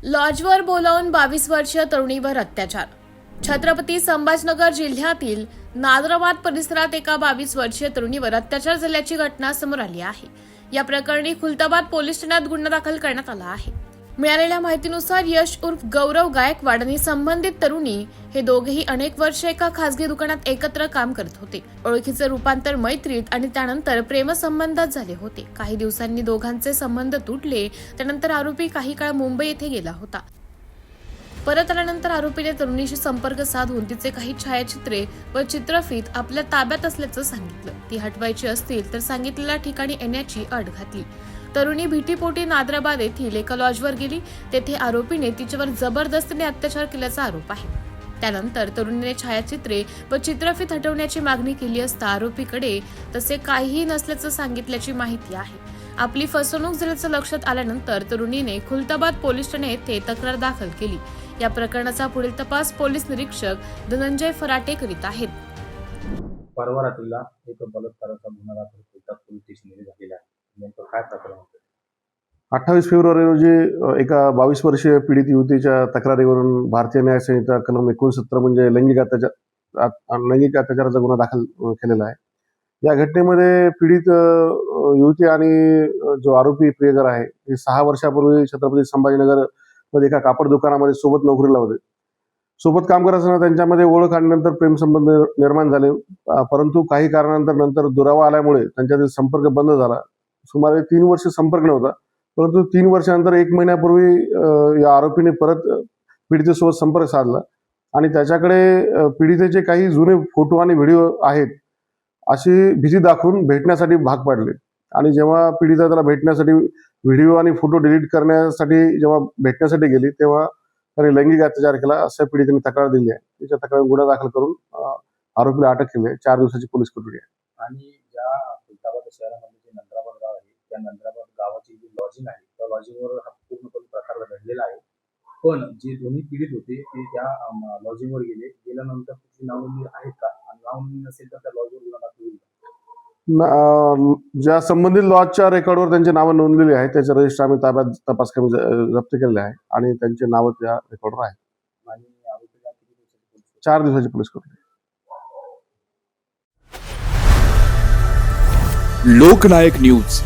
लॉजवर बोलावून 22 वर्षीय तरुणीवर अत्याचार। छत्रपती संभाजीनगर जिल्ह्यातील नादराबाद परिसरात एका 22 वर्षीय तरुणीवर अत्याचार झाल्याची घटना समोर आली आहे। या प्रकरणी खुलताबाद पोलीस ठाण्यात गुन्हा दाखल करण्यात आला आहे। मिळालेल्या माहितीनुसार यश उर्फ गौरव गायकवाड आणि संबंधित तरुणी हे दोघेही अनेक वर्ष एका खासगी दुकानात एकत्र काम करत होते। ओळखीचे रूपांतर मैत्रीत आणि त्यानंतर प्रेमसंबंधात झाले होते। काही दिवसांनी दोघांचे संबंध तुटले। त्यानंतर आरोपी काही काळ मुंबई येथे गेला होता। परत आल्यानंतर आरोपीने तरुणीशी संपर्क साधून तिचे काही छायाचित्रे व चित्रफीत आपल्या ताब्यात असल्याचं सांगितलं। ती हटवायची असतील तर सांगितलेल्या ठिकाणी येण्याची अट घातली। तरुणी भीतीपोटी नादराबाद येथील एका लॉजवर गेली। तेथे आरोपीने तिच्यावर जबरदस्तीने अत्याचार केल्याचा आरोप आहे। त्यानंतर तरुणीने छायाचित्रे व चित्रफीत हटवण्याची मागणी केली असता आरोपीकडे तसे काहीही नसल्याचं सांगितल्याची माहिती आहे। आपली फसवणूक झाल्याचं लक्षात आल्यानंतर तरुणीने खुलताबाद पोलीस ठाणे येथे तक्रार दाखल केली। या प्रकरणाचा पुढील तपास पोलीस निरीक्षक धनंजय फराटे करीत आहेत। परवा रात्रीला एक बलात्काराचा गुन्हा दाखल खुलताबाद पोलीस स्टेशनमध्ये झालेला आहे। नेमकं काय प्रकरण होतं? 28 फेब्रुवारी रोजी एका 22 वर्षीय पीडित युवतीच्या तक्रारीवरून भारतीय न्याय संहिता कलम 69 म्हणजे लैंगिक अत्याचाराचा गुन्हा दाखल केलेला आहे। या घटनेमध्ये पीडित युवती आणि जो आरोपी प्रियकर आहे हे 6 वर्षापूर्वी छत्रपती संभाजीनगर मध्ये एका कापड दुकानामध्ये सोबत नोकरीला होते। सोबत काम करत असताना त्यांच्यामध्ये ओळख आणि नंतर प्रेमसंबंध निर्माण झाले। परंतु काही कारणानंतर दुरावा आल्यामुळे त्यांच्यातील संपर्क बंद झाला। सुमारे 3 वर्ष संपर्क नव्हता, परंतु 3 वर्षानंतर 1 महिन्यापूर्वी या आरोपीने परत पीडितेसोबत संपर्क साधला आणि त्याच्याकडे पीडितेचे काही जुने फोटो आणि व्हिडिओ आहेत अशी भीती दाखवून भेटण्यासाठी भाग पाडले। आणि जेव्हा पीडिता त्याला भेटण्यासाठी व्हिडिओ आणि फोटो डिलीट करण्यासाठी जेव्हा भेटण्यासाठी गेली तेव्हा त्याने लैंगिक अत्याचार केला असं पीडितेने तक्रार दिली आहे। तिच्या तक्रार गुन्हा दाखल करून आरोपीला अटक केली आहे। 4 दिवसाची पोलीस कोठडी आहे। आणि ज्या खुलताबाद शहरामध्ये जे नंद्राबाद गाव आहे त्या नंद्राबाद गावाची जी लॉजिंग आहे त्या लॉजिंगवर हा पूर्णपणे प्रकार घडलेला आहे। पण जे दोन्ही पीडित होते ते त्या लॉजिंगवर गेल्यानंतर कुठली नावनोंदणी आहेत का? आणि नावनोंदणी नसेल तर त्या लॉजवर गुन्हा दाखल होईल? ज्या संबंधित लॉजच्या रेकॉर्डवर त्यांची नावं नोंदलेली आहेत त्याच्या रजिस्टर आम्ही ताब्यात तपास करून जप्त केलेले आहे आणि त्यांची नावं त्या रेकॉर्डवर आहेत। आणि आरोपीला किती दिवसाची पोलीस? 4 दिवसाची पोलीस कोठडी। लोकनायक न्यूज